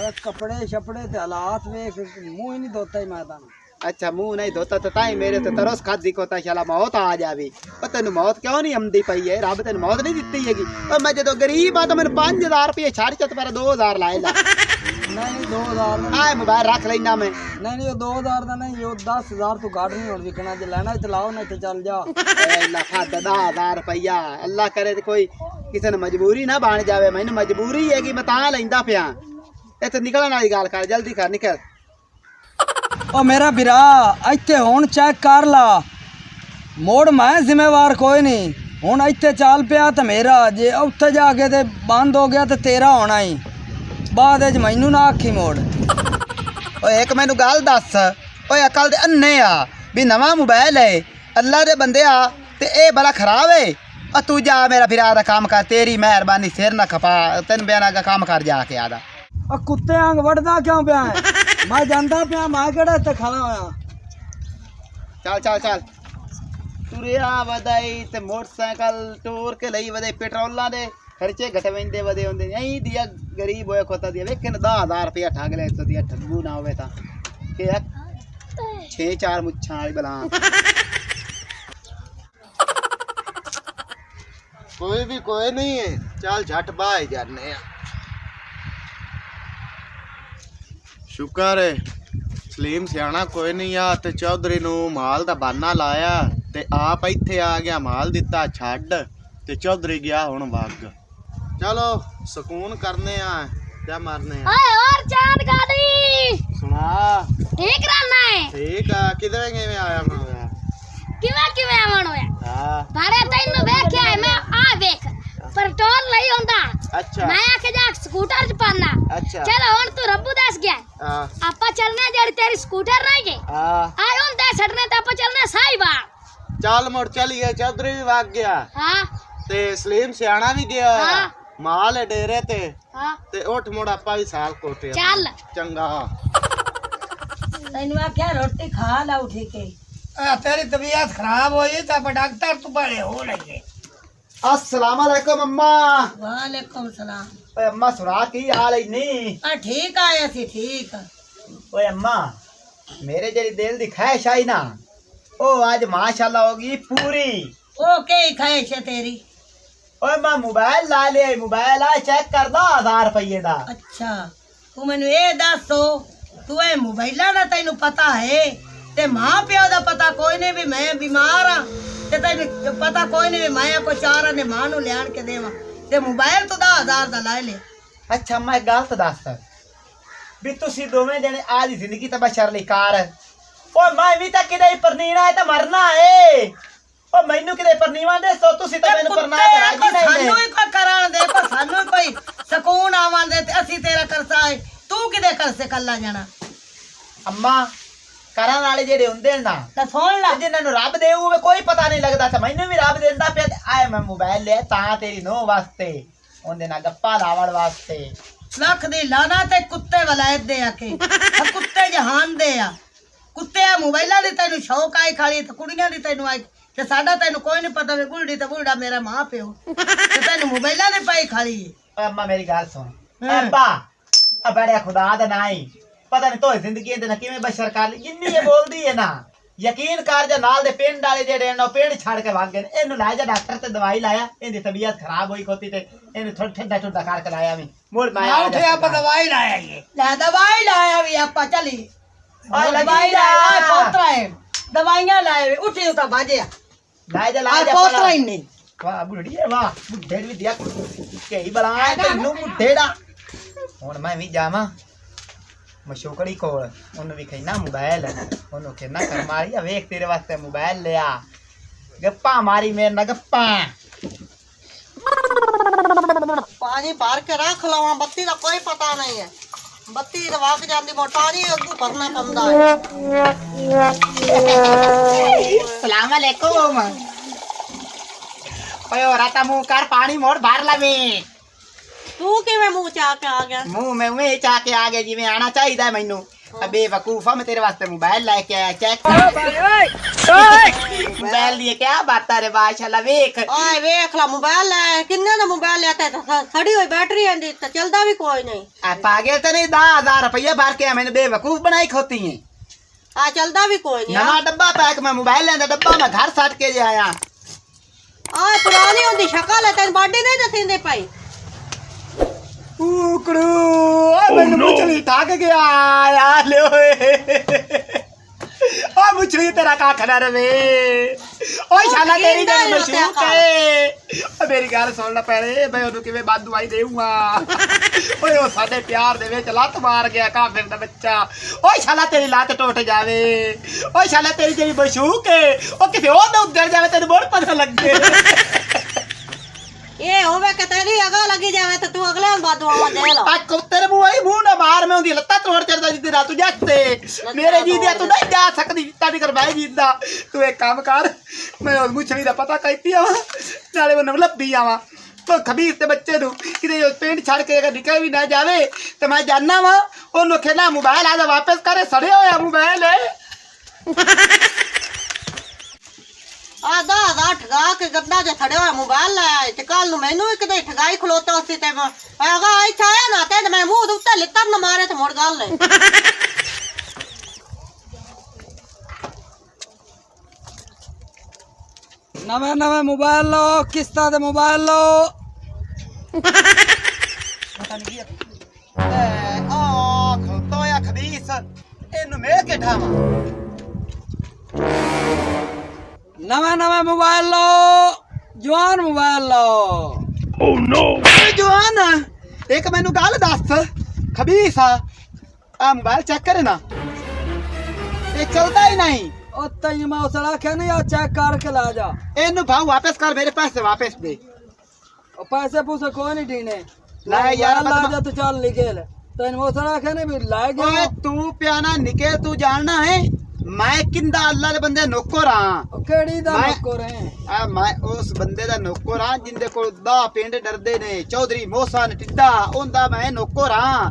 ਓਏ ਕੱਪੜੇ ਛਪੜੇ ਤੇ ਹਾਲਾਤ ਵੇਖ ਮੂੰਹ ਹੀ ਨਹੀਂ ਧੋਤਾ ਹੀ ਮੈਂ ਤਾਂ। अच्छा मुंह नहीं धोता तो ताई मेरे तो तरस खादी को शाला मौत आ जावे पर तेन मौत क्यों नहीं आमदी पई है? रब तेन मौत नहीं दिती हैगी। और मैं जो गरीब आ तो मैंने 5000 रुपये छाड़ चत पर 2000 लाए ला। नहीं 2000 आए मोबाइल रख लेना मैं। नहीं 2000 का नहीं 10000 तो गाड़ नहीं होनी विकना जे लेना तो लाओ नहीं तो चल जा। अल्लाह खा 10000 रुपया अल्लाह करे तो कोई किसी ने मजबूरी ना बन जावे। मैंने मजबूरी है कि मैं तां लैंदा पिया। इत्थे निकलण वाली गल कर जल्दी कर निकल। ओ मेरा बिरा इत्थे हुण चेक कर ला मोड़ मैं जिम्मेवार कोई नहीं। हुण इत्थे चल पिया तो मेरा जे उत्थे जाके ते बंद हो गया तो तेरा होना ही बाद विच मैनू ना आखी मोड़। ओए एक मैनू गल दस ओए अकल दे अन्ने आ भी नवा मोबाइल है अल्लाह दे बंदे आ ते ए बड़ा खराब है। और तू जा मेरा फिर आदा काम कर तेरी मेहरबानी सिर ना खपा तेन बयाना का काम कर जाके आदा। कुत्ते आंग वड़दा क्यों पिया है? मैं जानदा पिया मैं केड़ा इत्थे खड़ा होया। चल चल चल तुरिया वदाई ते मोटरसाइकिल टूर के लई वदे पेट्रोलां दे खर्चे घट वेंदे वदे होंदे नहीं दिया गरीब होया खोता दिया वेख 10000 रुपया ठग ले तो दिया ठगू ना होवे ता के 6-4 मुच्छां वाली बला। कोई नहीं है चल झट बाह जाने। शुक्र है सलीम सियाना कोई नहीं आ ते चौधरी नू माल दा बहाना लाया ते आप इत्थे आ गया माल दिता छड्ड ते चौधरी गया हुण वग। चलो सुकून करने आ क्या मरने आ। ओए और चांद गाड़ी सुना ठीक रहना है। ठीक है किधर किवें आया मैं किवें आवन होया हां भाड़े तैनू वेख्या है मैं आ देख पेट्रोल नहीं होंदा। अच्छा मैं आके जा स्कूटर च पाना। अच्छा चलो हुण तू रब्बू दस गया हां आपा चलने जेड़ी तेरी स्कूटर रह गई हां आए हुण दे छड़ने ते आपा चलने साहिबाल। चल मुड़ चलिए चौधरी भी वग गया हां ते सलीम सियाना भी गया हाँ। माल है डेरे ते हां ते उठ मुड़ आपा भी साल कोटे चल चंगा। तैनू आख्या रोटी खा ला उठी के तेरी तबीयत खराब हुई तो डॉक्टर तू बड़े हो लगे। अस्सलाम वालेकुम अम्मा। वालेकुम सलाम। ओए अम्मा सुरा की हाल है नी? ठीक आया सी ठीक। ओए अम्मा मेरे जेरी दिल दी ख्वाहिश आई ना ओ आज माशाल्लाह होगी पूरी। ओ के ख्वाहिश है तेरी? ਓਏ ਮੈਂ ਮੋਬਾਈਲ ਲਾ ਲਿਆ ਮੋਬਾਈਲ ਆ ਚੈੱਕ ਕਰਦਾ 1000 ਰੁਪਏ ਦਾ ਅੱਛਾ ਤੂੰ ਮੈਨੂੰ ਇਹ ਦੱਸੋ ਤੂੰ ਇਹ ਮੋਬਾਈਲਾਂ ਦਾ ਤੈਨੂੰ ਪਤਾ ਹੈ ਤੇ ਮਾਂ ਪਿਓ ਦਾ ਪਤਾ ਕੋਈ ਨਹੀਂ ਵੀ ਮੈਂ ਬਿਮਾਰ ਆ ਤੇ ਤੈਨੂੰ ਪਤਾ ਕੋਈ ਨਹੀਂ ਵੀ ਮੈਂ ਕੋਈ ਚਾਰ ਨੇ ਮਾਂ ਨੂੰ ਲਿਆਣ ਕੇ ਦੇਵਾਂ ਤੇ ਮੋਬਾਈਲ ਤੋਂ 10,000 ਦਾ ਲੈ ਲਿਆ ਅੱਛਾ ਮੈਂ ਗਲਤ ਦੱਸ ਵੀ ਤੁਸੀਂ ਦੋਵੇਂ ਜਣੇ ਆਦੀ ਜ਼ਿੰਦਗੀ ਤਬਸ਼ਰ ਲਈ ਕਾਰ ਓਏ ਮੈਂ ਵੀ ਤਾਂ ਕਿਤੇ ਪਰਨੀਣਾ ਹੈ ਤਾਂ ਮਰਨਾ ਏ ਓ ਮੈਨੂੰ ਕਿਤੇ ਪਰਨੀਵਾ ਦੇ ਸੋ ਤੁਸੀਂ ਤਾਂ ਮੈਨੂੰ ਪਰਨਾ ਕਰਾ ਜੀ ਨਹੀਂ ਸਾਨੂੰ ਹੀ ਕੋਈ ਕਰਾਣ ਦੇ ਕੋ ਸਾਨੂੰ ਕੋਈ ਸਕੂਨ ਆਵਣ ਦੇ ਤੇ ਅਸੀਂ ਤੇਰਾ ਕਰਸਾ ਹੈ ਤੂੰ ਕਿਤੇ ਕਰਸੇ ਕੱਲਾ ਜਾਣਾ ਅੰਮਾ ਕਰਨ ਵਾਲੇ ਜਿਹੜੇ ਹੁੰਦੇ ਨੇ ਨਾ ਤਾਂ ਸੁਣ ਲੈ ਜਿਨ੍ਹਾਂ ਨੂੰ ਰੱਬ ਦੇ ਉਹ ਕੋਈ ਪਤਾ ਨਹੀਂ ਲੱਗਦਾ ਤੇ ਮੈਨੂੰ ਵੀ ਰੱਬ ਦਿੰਦਾ ਪਿਆ ਤੇ ਆਏ ਮੈਂ ਮੋਬਾਈਲ ਲਿਆ ਤਾਂ ਤੇਰੀ ਨੋ ਵਾਸਤੇ ਉਹਦੇ ਨਾਲ ਗੱਪਾਂ ਲਾਵਣ ਵਾਸਤੇ ਲੱਖ ਦੀ ਲਾਣਾ ਤੇ ਕੁੱਤੇ ਵਲਾਇਤ ਦੇ ਆ ਕੇ ਆ ਕੁੱਤੇ ਜਹਾਨ ਦੇ ਆ ਕੁੱਤੇ ਆ ਮੋਬਾਈਲਾਂ ਦੀ ਤੈਨੂੰ ਸ਼ੌਕ ਆਈ ਖਾਲੀ ਤੇ ਕੁੜੀਆਂ ਦੀ ਤੈਨੂੰ ਆਈ ਤੇ ਸਾਡਾ ਤੈਨੂੰ ਕੋਈ ਨਹੀਂ ਪਤਾ ਵੀ ਬੁਲੜੀ ਤੇ ਬੁਲੜਾ ਮੇਰਾ ਮਾਂ ਪਿਓ ਤੇ ਤੈਨੂੰ ਮੋਬਾਈਲਾਂ ਦੀ ਪਾਈ ਖਾਲੀ ਓਏ ਅੰਮਾ ਮੇਰੀ ਗੱਲ ਸੁਣ ਅੱਬਾ ਆ ਬੜਿਆ ਖੁਦਾ ਦਾ ਨਾਈ ਪਤਾ ਨਹੀਂ ਤੋਏ ਜ਼ਿੰਦਗੀ ਇਹਦੇ ਨਾਲ ਕਿਵੇਂ ਬਸ਼ਰ ਕਰ ਲਈ ਜਿੰਨੀ ਇਹ ਬੋਲਦੀ ਹੈ ਨਾ ਯਕੀਨ ਕਰ ਜਾ ਨਾਲ ਦੇ ਪਿੰਡ ਵਾਲੇ ਜਿਹੜੇ ਨੇ ਉਹ ਪਿੰਡ ਛੱਡ ਕੇ ਵਗ ਗਏ ਨੇ ਇਹਨੂੰ ਲੈ ਜਾ ਡਾਕਟਰ ਤੇ ਦਵਾਈ ਲਾਇਆ ਇਹਦੀ ਤਬੀਅਤ ਖਰਾਬ ਹੋਈ ਖੋਤੀ ਤੇ ਇਹਨੂੰ ਥੋੜਾ ਠੰਡਾ ਠੁੰਡਾ ਕਰਕੇ ਲਾਇਆ ਵੀ ਮੋੜ ਮੈਂ ਉੱਥੇ ਆਪਾਂ ਦਵਾਈ ਲਾਇਆ ਇਹ ਲੈ ਦਵਾਈ ਲਾਇਆ ਵੀ ਆਪਾਂ ਚਲੀ ਓਏ ਦਵਾਈ ਲਾਇਆ ਪੋਤਰਾ ਹੈ ਦਵਾਈਆਂ ਲਾਏ ਉੱਠੀ ਤਾਂ ਬਾਜਿਆ ਲੈ ਜਾ ਆ ਪੋਤਰਾ ਹੀ ਨਹੀਂ ਵਾਹ ਬੁੱਢੀ ਵਾਹ ਬੁੱਢੇ ਵੀ ਦਿਆ ਕਈ ਬਲਾ ਤੈਨੂੰ ਬੁੱਢੇ ਦਾ ਹੁਣ ਮੈਂ ਵੀ ਜਾਵਾਂ ਮਸ਼ੂਕੜੀ ਕੋਲ ਉਹਨੂੰ ਵੀ ਕਹਿਣਾ ਮੋਬਾਈਲ ਉਹਨੂੰ ਕਹਿਣਾ ਕਰਮਾਰੀ ਆ ਵੇਖ ਤੇਰੇ ਵਾਸਤੇ ਮੋਬਾਈਲ ਲਿਆ ਗੱਪਾਂ ਮਾਰੀ ਮੇਰੇ ਨਾਲ ਗੱਪਾਂ ਪਾਣੀ ਭਰ ਕੇ ਰੱਖ ਲਵਾਂ ਬੱਤੀ ਦਾ ਕੋਈ ਪਤਾ ਨਹੀਂ ਹੈ ਬੱਤੀ ਰਵਾਕ ਜਾਂਦੀ ਮੋਟਾਰੀ ਅੱਗੂ ਭਰਨਾ ਪੈਂਦਾ ਹੈ ਸਲਾਮ ਅਲੈਕੁਮ ਓਏ ਓ ਰਾਤਾ ਮੂੰਹ ਕਰ ਪਾਣੀ ਮੋੜ ਭਰ ਲਵੇਂ ਤੂੰ ਕਿਵੇਂ ਮੂੰਹ ਚਾ ਕੇ ਆ ਗਿਆ ਮੂੰਹ ਮੈਂ ਉਵੇਂ ਚਾ ਕੇ ਆ ਗਿਆ ਜਿਵੇਂ ਆਣਾ ਚਾਹੀਦਾ ਮੈਨੂੰ ਅਬੇ ਵਕੂਫਾ ਮੈਂ ਤੇਰੇ ਵਾਸਤੇ ਮੋਬਾਈਲ ਲੈ ਕੇ ਆਇਆ ਚੈੱਕ ਮੋਬਾਈਲ ਲਈ ਕਿਆ ਬਾਤਾਂ ਰੇ ਮਾਸ਼ਾਅੱਲਾ ਵੇਖ ਓਏ ਵੇਖ ਲਾ ਮੋਬਾਈਲ ਲੈ ਕਿੰਨੇ ਦਾ ਮੋਬਾਈਲ ਲਿਆ ਤੇ ਸੜੀ ਹੋਈ ਬੈਟਰੀ ਆਂਦੀ ਤੇ ਚੱਲਦਾ ਵੀ ਕੋਈ ਨਹੀਂ ਆ ਪਾਗਲ ਤੇ ਨਹੀਂ 10,000 ਰੁਪਇਆ ਭਰ ਕੇ ਮੈਨੂੰ ਬੇਵਕੂਫ ਬਣਾਈ ਖੋਤੀ ਹੈ ਆ ਚੱਲਦਾ ਵੀ ਕੋਈ ਨਹੀਂ ਨਵਾਂ ਡੱਬਾ ਪੈਕ ਮੈਂ ਮੋਬਾਈਲ ਲੈਂਦਾ ਡੱਬਾ ਮੈਂ ਘਰ ਛੱਡ ਕੇ ਜੇ ਆਇਆ ਆ ਪੁਰਾਣੀ ਹੁੰਦੀ ਸ਼ਕਲ ਹੈ ਤੈਨੂੰ ਬਾਡੀ ਨਹੀਂ ਦਸਿੰਦੇ ਭਾਈ ਉਕੜੂ ਓਏ ਮੈਨੂੰ ਮੁੱਛਲੀ ਠੱਗ ਗਿਆ ਯਾਰ ਲੈ ਓਏ ਓ ਮੁੱਛਲੀ ਤੇਰਾ ਕੱਖ ਨਾ ਰਵੇ ਓਏ ਸ਼ਾਲਾ ਤੇਰੀ ਜਿਹੜੀ ਮਸ਼ੂਕ ਏ ਓ ਮੇਰੀ ਗੱਲ ਸੁਣ ਲੈ ਪਹਿਲੇ ਮੈਂ ਉਹਨੂੰ ਕਿਵੇਂ ਬਾਦੂਆਈ ਦੇਊਂਗਾ ਓਏ ਉਹ ਸਾਡੇ ਪਿਆਰ ਦੇ ਵਿੱਚ ਲੱਤ ਮਾਰ ਗਿਆ ਕਾਫਿਰ ਦਾ ਬੱਚਾ ਓਏ ਸ਼ਾਲਾ ਤੇਰੀ ਲੱਤ ਟੁੱਟ ਜਾਵੇ ਓਏ ਸ਼ਾਲਾ ਤੇਰੀ ਜਿਹੜੀ ਮਸ਼ੂਕ ਏ ਉਹ ਕਿਤੇ ਉਹ ਨਾ ਉੱਧਰ ਜਾਵੇ ਤੈਨੂੰ ਬਹੁਤ ਪਤਾ ਲੱਗੇ ਇਹ ਹੋਵੇ ਕਿ ਤੇਰੀ ਅਗਾ ਲੱਗੀ ਜਾਵੇ ਤੇ ਤੂੰ ਅਗਲੇ ਨੂੰ ਬਾਦੂਆ ਦੇ ਲਾ ਆ ਕੁੱਤੇ ਮੂੰਹ ਆਈ ਮੂੰਹ ਨਾ ਮਾਰ ਮੈਂ ਉਹਦੀ ਲੱਤਾਂ ਤੋੜ ਚੜਦਾ ਜਿੱਦੀ ਰਾਤ ਜਾਤੇ ਮੇਰੇ ਜੀ ਦੀ ਤੂੰ ਨਹੀਂ ਜਾ ਸਕਦੀ ਤਾਦੀ ਕਰ ਬਾਈ ਜੀਦਾ ਤੂੰ ਇੱਕ ਕੰਮ ਕਰ ਮੈਂ ਉਹ ਮੁੱਛੜੀ ਦਾ ਪਤਾ ਕਹਿਤੀ ਆਵਾਂ ਨਾਲੇ ਉਹ ਨਵ ਲੱਭੀ ਆਵਾਂ ਤੋ ਖਬੀਰ ਤੇ ਬੱਚੇ ਨੂੰ ਕਿਤੇ ਪਿੰਡ ਛੱਡ ਕੇ ਅਗਰ ਨਿਕਲ ਵੀ ਨਾ ਜਾਵੇ ਤੇ ਮੈਂ ਜਾਣਾ ਵਾ ਉਹਨੂੰ ਖੇਲਾ ਮੋਬਾਈਲ ਆਦਾ ਵਾਪਸ ਕਰੇ ਸੜਿਆ ਹੋਇਆ ਮੋਬਾਈਲ ਆ ਦਾ ਠਗਾ ਕੇ ਗੱਡਾ ਜੇ ਖੜਿਆ ਹੋਇਆ ਮੋਬਾਈਲ ਲੈ ਤੇ ਕੱਲ ਨੂੰ ਮੈਨੂੰ ਇੱਕ ਦੇ ਠਗਾਈ ਖਲੋਤਾ ਸੀ ਤੇ ਮੈਂ ਆਗਾ ਇੱਥੇ ਆਇਆ ਨਾ ਤੇ ਮੈਂ ਮੂੰਹ ਦੇ ਉੱਤੇ ਲਿੱਤਰ ਨਾ ਮਾਰੇ ਤੇ ਮੁੜ ਗੱਲ ਲੈ ਨਵੇਂ ਨਵੇਂ ਮੋਬਾਈਲ ਲਓ ਕਿਸ਼ਤਾਂ ਦੇ ਮੋਬਾਈਲ ਲਓ ਆ ਖੋਤੋਇਆ ਖਬੀਸ ਇਹਨੂੰ ਮੇਲ ਕੇ ਠਾਵਾਂ ਨਵੇਂ ਨਵੇਂ ਮੋਬਾਈਲ ਲਓ ਜਵਾਨ ਮੋਬਾਈਲ ਲਓ ਓਏ ਜਵਾਨ ਇੱਕ ਮੈਨੂੰ ਗੱਲ ਦੱਸ ਖਬੀਸ ਆ ਮੋਬਾਈਲ ਚੈੱਕ ਕਰੇ ਨਾ ਇਹ ਚੱਲਦਾ ਹੀ ਨਹੀਂ ਉਹ ਤੈਨੂੰ ਮੈਂ ਉਸੜਾ ਆਖਿਆ ਨਹੀਂ ਆ ਚੈੱਕ ਕਰਕੇ ਲਾ ਜਾ ਇਹਨੂੰ ਭਾਉ ਵਾਪਸ ਕਰ ਮੇਰੇ ਪੈਸੇ ਵਾਪਸ ਦੇ ਉਹ ਪੈਸੇ ਪੂਸੇ ਕੋਈ ਨਹੀਂ ਦੇਣੇ ਲੈ ਯਾਰ ਲਾ ਜਾ ਤੂੰ ਚੱਲ ਨਿਕਲ ਤੈਨੂੰ ਉਸੜਾ ਆਖਿਆ ਨਹੀਂ ਵੀ ਲੈ ਓਏ ਗਿਆ ਤੂੰ ਪਿਆਨਾ ਨਿਕਲ ਤੂੰ ਜਾਣਨਾ ਹੈ ਮੈਂ ਕਿੰਦਾ ਅੱਲਾ ਦੇ ਬੰਦੇ ਨੌਕਰ ਹਾਂ ਉਹ ਕਿਹੜੀ ਦਾ ਮੈਂ- ਨੌਕਰ ਹੈ ਆ ਮੈਂ ਉਸ ਬੰਦੇ ਦਾ ਨੌਕਰ ਹਾਂ ਜਿੰਦੇ ਕੋਲ 10 ਪਿੰਡ ਡਰਦੇ ਨੇ ਚੌਧਰੀ ਮੋਹਸਨ ਟਿੱਡਾ ਉਹਦਾ ਮੈਂ ਨੌਕਰ ਹਾਂ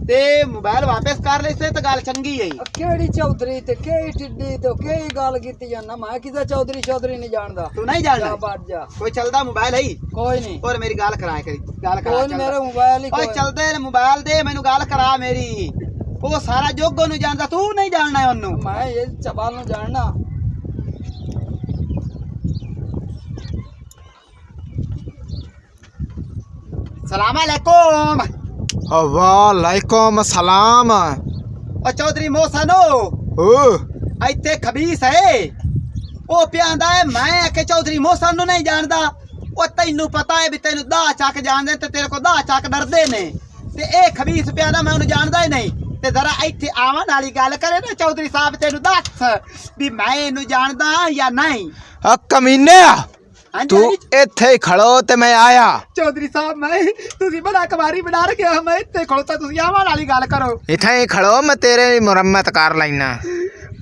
ਤੇ ਮੋਬਾਈਲ ਵਾਪਸ ਕਰ ਲੈ ਸੇ ਤਾਂ ਗੱਲ ਚੰਗੀ ਹੈ ਉਹ ਕਿਹੜੀ ਚੌਧਰੀ ਤੇ ਕਿਹੜੀ ਟਿੱਡੀ ਤੇ ਕਿਹੜੀ ਗੱਲ ਕੀਤੀ ਜਾਂਦਾ ਮੈਂ ਕਿਤੇ ਚੌਧਰੀ ਨਹੀਂ ਜਾਣਦਾ ਤੂੰ ਨਹੀਂ ਜਾ ਜਾਣਦਾ ਬਾਹਰ ਜਾ ਕੋਈ ਚੱਲਦਾ ਮੋਬਾਈਲ ਹੈ ਕੋਈ ਨਹੀਂ ਔਰ ਮੇਰੀ ਗੱਲ ਕਰਾਇਆ ਕਰੀ ਗੱਲ ਕਰਾ ਕੋਈ ਨੀ, ਚੱਲਦਾ। ਮੇਰਾ ਮੋਬਾਈਲ ਹੀ ਓਏ ਕੋਈ ਚੱਲਦੇ ਨੇ ਮੋਬਾਈਲ ਦੇ ਮੈਨੂੰ ਗੱਲ ਕਰਾ ਮੇਰੀ ਉਹ ਸਾਰਾ ਜੋਗੋ ਨੂੰ ਜਾਣਦਾ ਤੂੰ ਨਹੀਂ ਜਾਣਨਾ ਉਹਨੂੰ ਮੈਂ ਇਹ ਚਬਾਲ ਨੂੰ ਜਾਣਨਾ सलाम अलैकुम। वालेकुम सलाम। ओ चौधरी मोहसनो ओ ਇੱਥੇ ਖਬੀਸ ਹੈ ਉਹ ਪਿਆਂਦਾ ਹੈ ਮੈਂ ਆਖੇ ਚੌਧਰੀ ਮੋਹਸਨ ਨੂੰ ਨਹੀਂ ਜਾਣਦਾ ਉਹ ਤੈਨੂੰ ਪਤਾ ਹੈ ਵੀ ਤੈਨੂੰ ਦਾਹ ਚੱਕ ਜਾਣਦੇ ਤੇ ਤੇਰੇ ਕੋ ਦਾਹ ਚੱਕ ਡਰਦੇ ਨੇ ਤੇ ਇਹ ਖਬੀਸ ਪਿਆਂਦਾ ਮੈਂ ਉਹਨੂੰ ਜਾਣਦਾ ਹੀ ਨਹੀਂ ਤੇ ਜ਼ਰਾ ਇੱਥੇ ਆਵਣ ਵਾਲੀ ਗੱਲ ਕਰੇ ਨਾ ਚੌਧਰੀ ਸਾਹਿਬ ਤੈਨੂੰ ਦੱਸ ਵੀ ਮੈਂ ਇਹਨੂੰ ਜਾਣਦਾ ਜਾਂ ਨਹੀਂ। ਆ ਕਮੀਨੇ ਆ ਹਾਂਜੀ ਤੂੰ ਹਾਂਜੀ ਇੱਥੇ ਹੀ ਖੜੋ ਤੇ ਮੈਂ ਆਇਆ। ਚੌਧਰੀ ਸਾਹਿਬ ਮੈਂ ਤੁਸੀਂ ਬੜਾ ਕਮਾਰੀ ਬਣਾ ਰੱਖਿਆ ਮੈਂ ਇੱਥੇ ਖੜੋਤਾ ਤੁਸੀਂ ਆਵਣ ਵਾਲੀ ਗੱਲ ਕਰੋ। ਇੱਥੇ ਹੀ ਖੜੋ ਮੈਂ ਤੇਰੇ ਮੁਰੰਮਤ ਕਰ ਲੈਣਾ।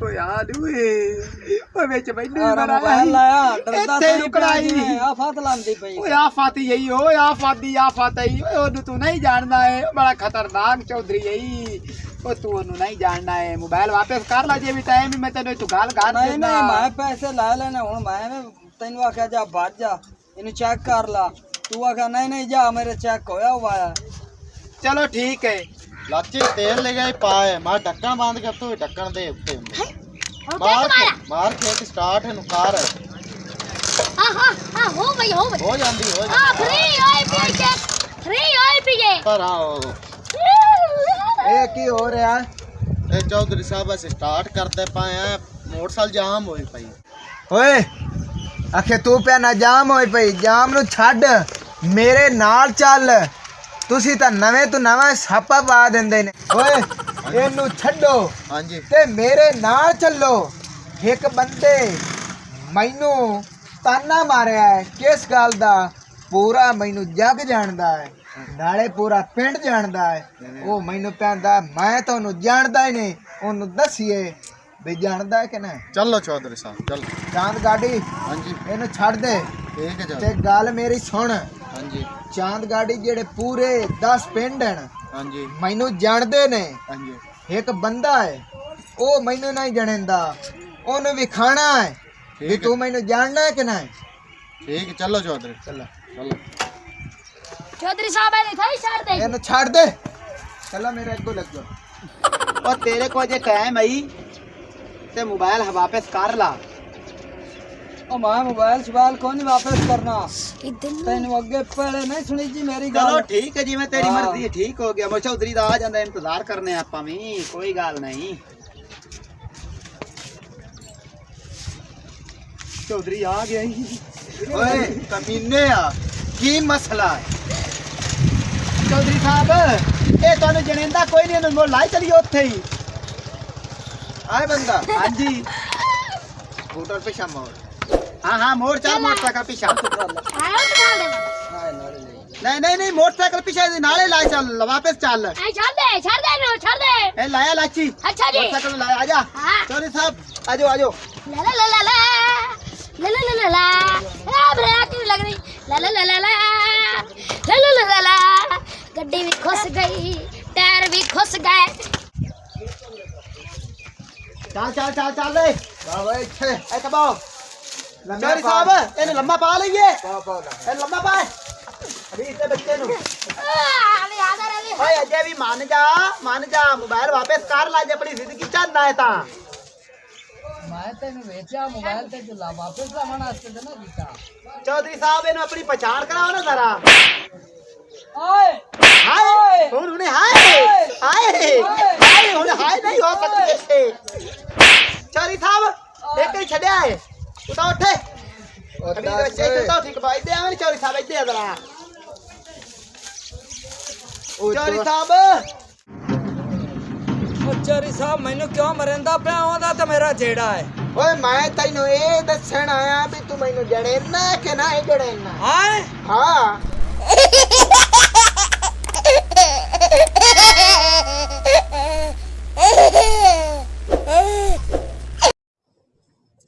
ਓ ਯਾਰ ਓਏ ਵਿੱਚ ਮੈਨੂੰ ਆਹ ਮੋਬਾਈਲ ਲਾਇਆ ਡਰਦਾ ਇੱਥੇ ਰੁਕਣਾਈ ਆ ਫਤ ਲਾਂਦੀ ਪਈ ਓਏ ਆ ਫਾਤੀ ਜਈ ਓਏ ਆ ਫਾਦੀ ਆ ਫਾਤੀ ਓਏ ਉਹਨੂੰ ਤੂੰ ਨਹੀਂ ਜਾਣਦਾ ਏ ਬੜਾ ਖਤਰਨਾਕ ਚੌਧਰੀ ਜਈ ਓ ਤੂੰ ਉਹਨੂੰ ਨਹੀਂ ਜਾਣਦਾ ਏ ਮੋਬਾਈਲ ਵਾਪਸ ਕਰ ਲੈ ਜੇ ਵੀ ਟਾਈਮ ਮੈਂ ਤੈਨੂੰ ਤੂੰ ਗੱਲ ਕਰ ਨਹੀਂ ਦਿੰਦਾ ਨਹੀਂ ਮੈਂ ਪੈਸੇ ਲੈ ਲੈਣੇ ਹੁਣ ਮੈਂ ਤੈਨੂੰ ਆਖਿਆ ਜਾ ਭੱਜ ਜਾ ਇਹਨੂੰ ਚੈੱਕ ਕਰ ਲਾ ਤੂੰ ਆਖਿਆ ਨਹੀਂ ਨਹੀਂ ਜਾ ਮੇਰੇ ਚੈੱਕ ਹੋਇਆ ਹੋਇਆ। ਚਲੋ ਠੀਕ ਹੈ ਲਾਚੀ ਤੇਲ ले गए पाए मार ढक्कन बंद कर तू ढक्कन दे उत्ते मार के स्टार्ट है नुकार हाँ हो गई हो गई हो जांदी हो हाँ फ्री होए पीछे फ्री होए पीछे पर आओ ਇਹ ਕੀ ਹੋ ਰਿਹਾ? ए चौधरी साहब बस स्टार्ट करते पाए हैं मोटरसाइकिल जाम होई पई ਓਏ ਆਖੇ ਤੂੰ ਪਿਆ ਨਾ ਜਾਮ ਹੋਈ ਪਈ ਜਾਮ ਨੂੰ ਛੱਡ ਮੇਰੇ ਨਾਲ ਚੱਲ। ਤੁਸੀਂ ਤਾਂ ਨਵੇਂ ਤੋਂ ਨਵਾਂ ਛਾਪਾ ਪਾ ਦਿੰਦੇ ਨੇ। ਓਏ ਇਹਨੂੰ ਛੱਡੋ हाँ जी ਤੇ ਮੇਰੇ ਨਾਲ ਚੱਲੋ। ਇੱਕ ਬੰਦੇ ਮੈਨੂੰ ਤਾਨਾ ਮਾਰਿਆ ਹੈ ਕਿਸ ਗੱਲ ਦਾ ਪੂਰਾ ਮੈਨੂੰ ਜੱਗ ਜਾਣਦਾ ਹੈ ਨਾਲੇ ਪੂਰਾ ਪਿੰਡ ਜਾਣਦਾ ਹੈ। ਉਹ ਮੈਨੂੰ ਕਹਿੰਦਾ ਮੈਂ ਤੁਹਾਨੂੰ ਜਾਣਦਾ ਹੀ ਨਹੀਂ ਉਹਨੂੰ ਦੱਸੀਏ ਵੀ ਜਾਣਦਾ ਹੈ ਕਿ ਨਹੀਂ। चलो चौधरी साहब चल ਚਾਂਦ ਗਾੜੀ हाँ जी ਇਹਨੂੰ ਛੱਡ ਦੇ ठीक है ਤੇ चल ਗੱਲ ਮੇਰੀ ਸੁਣ। हाँ जी ਚਾਂਦ ਗਾੜੀ ਜਿਹੜੇ ਪੂਰੇ 10 ਪਿੰਡ ਹਨ हाँ जी ਮੈਨੂੰ ਜਾਣਦੇ ਨੇ। हाँ जी ਇੱਕ ਬੰਦਾ ਹੈ ਉਹ ਮੈਨੂੰ ਨਹੀਂ ਜਾਣਦਾ ਉਹਨੂੰ ਵੀ ਖਾਣਾ ਹੈ ਵੀ ठीक ਤੂੰ है ਮੈਨੂੰ ਜਾਣਦਾ ਹੈ ਕਿ ਨਹੀਂ। ठीक है चलो चौधरी ਚੱਲ चलो चौधरी साहब ने था ही छोड़ दे ਇਹਨੂੰ ਛੱਡ ਦੇ ਚੱਲ ਮੇਰੇ ਅੱਗੋਂ ਲੱਗ ਜਾ। ਉਹ ਤੇਰੇ ਕੋਲ ਜੇ ਟਾਈਮ ਆਈ ਤੇ ਮੋਬਾਈਲ ਵਾਪਸ ਕਰ ਲਾ। ਉਹ ਮੈਂ ਮੋਬਾਈਲ ਸ਼ਬਾਈਲ ਕੋਈ ਨਹੀਂ ਵਾਪਸ ਕਰਨਾ ਤੈਨੂੰ ਅੱਗੇ ਪਹਿਲੇ ਨਹੀਂ ਸੁਣੀ ਜੀ ਮੇਰੀ ਚਲੋ ਗੱਲ। ਠੀਕ ਹੈ ਜਿਵੇਂ ਤੇਰੀ ਹਾਂ। ਮਰਜ਼ੀ ਹੈ ਠੀਕ ਹੋ ਗਿਆ ਮੈਂ ਚੌਧਰੀ ਦਾ ਆ ਜਾਂਦਾ ਇੰਤਜ਼ਾਰ ਕਰਨੇ ਆਪਾਂ ਵੀ ਕੋਈ ਗੱਲ ਨਹੀਂ। ਚੌਧਰੀ ਆ ਗਿਆ ਹੀ ਓਏ ਕਮੀਨੇ ਆ ਕੀ ਮਸਲਾ ਹੈ? ਚੌਧਰੀ ਸਾਹਿਬ ਇਹ ਤੁਹਾਨੂੰ ਜਣੇਂਦਾ ਕੋਈ ਨਹੀਂ ਇਹਨੂੰ ਲਾਈ ਚਲੀ ਉੱਥੇ ਹੀ। ਆਏ ਬੰਦਾ ਹਾਂਜੀ ਸਕੂਟਰ पे शाम और हाँ हाँ मोटरसाइकिल पीछा आयो तो डाल दे नहीं नहीं नहीं मोटरसाइकिल पीछे नाले ला चल वापस चल ऐ छोड़ दे नो छोड़ दे ए लाया लाची अच्छा जी मोटरसाइकिल लाया आजा हाँ चौधरी साहब आजो आजो ला ला ला ला ला ला ला ला ला ला आ ब्रेक नहीं लग रही ला ला ला ला ला ला ला ला ला ला गड्डी भी खुस गई टायर भी खुस गए चल चल चल चल रे बाबा ਇੱਥੇ ए कबो चौधरी साहब ਇਹਨੂੰ ਲੰਮਾ ਪਾ ਲਈਏ ਇਹ ਲੰਮਾ ਪਾ ਅਭੀ ਇਸੇ ਬੱਚੇ ਨੂੰ अरे आधा रवि ਓਏ ਅਜੇ ਵੀ ਮੰਨ ਜਾ ਮੋਬਾਈਲ ਵਾਪਸ ਕਰ ਲੈ ਜੇ ਆਪਣੀ ਜ਼ਿੰਦਗੀ ਚਾਹਨਾ ਹੈ ਤਾਂ ਮੈਂ ਤੈਨੂੰ ਵੇਚਿਆ ਮੋਬਾਈਲ ਤੇ ਤੂੰ ਲਾ ਵਾਪਸ ਲਾਉਣ ਵਾਸਤੇ ਤੇ ਨਾ ਕੀਤਾ। ਚੌਧਰੀ ਸਾਹਿਬ ਇਹਨੂੰ ਆਪਣੀ ਪਛਾਣ ਕਰਾਓ ਨਾ ਜ਼ਰਾ ਓਏ ਹਾਏ ਹੁਣ ਹਾਏ ਹਾਏ ਹਾਏ ਹੁਣ ਹਾਏ ਨਹੀਂ ਹੋ ਸਕਦੀ ਇੱਥੇ ਚੌਧਰੀ ਸਾਹਿਬ ਇੱਕ ਹੀ ਛੱਡਿਆ ਹੈ ਤੂੰ ਤਾਂ ਉੱਠੇ ਅਭੀ ਤਾਂ ਇੱਥੇ ਤਾਂ ਠੀਕ ਬਾਈ ਦੇ ਆਵੇਂ ਚੌਧਰੀ ਸਾਹਿਬ ਇੱਥੇ ਆ ਜ਼ਰਾ ਚੌਧਰੀ ਸਾਹਿਬ ਉਹ ਚੋਰੀ ਸਾਹਿਬ ਮੈਨੂੰ ਕਿਉਂ ਮਰਿੰਦਾ ਪਿਆ ਉਹਦਾ ਤਾਂ ਮੇਰਾ ਜਿਹੜਾ ਹੈ। ਓਏ ਮੈਂ ਤੈਨੂੰ ਇਹ ਦੱਸਣ ਆਇਆ ਵੀ ਤੂੰ ਮੈਨੂੰ ਜੜੇਨਾ ਕਿ ਨਹੀਂ ਜੜੇਨਾ। ਹਾਂ ਹਾਂ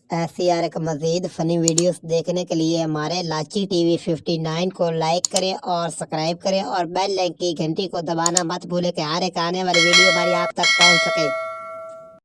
ऐसी यार एक मज़ीद फ़नी वीडियोस देखने के लिए हमारे लाची टीवी 59 को लाइक करें और सब्सक्राइब करें और बेल लाइक की घंटी को दबाना मत भूलें कि हर एक आने वाली वीडियो हमारी आप तक पहुंच सके।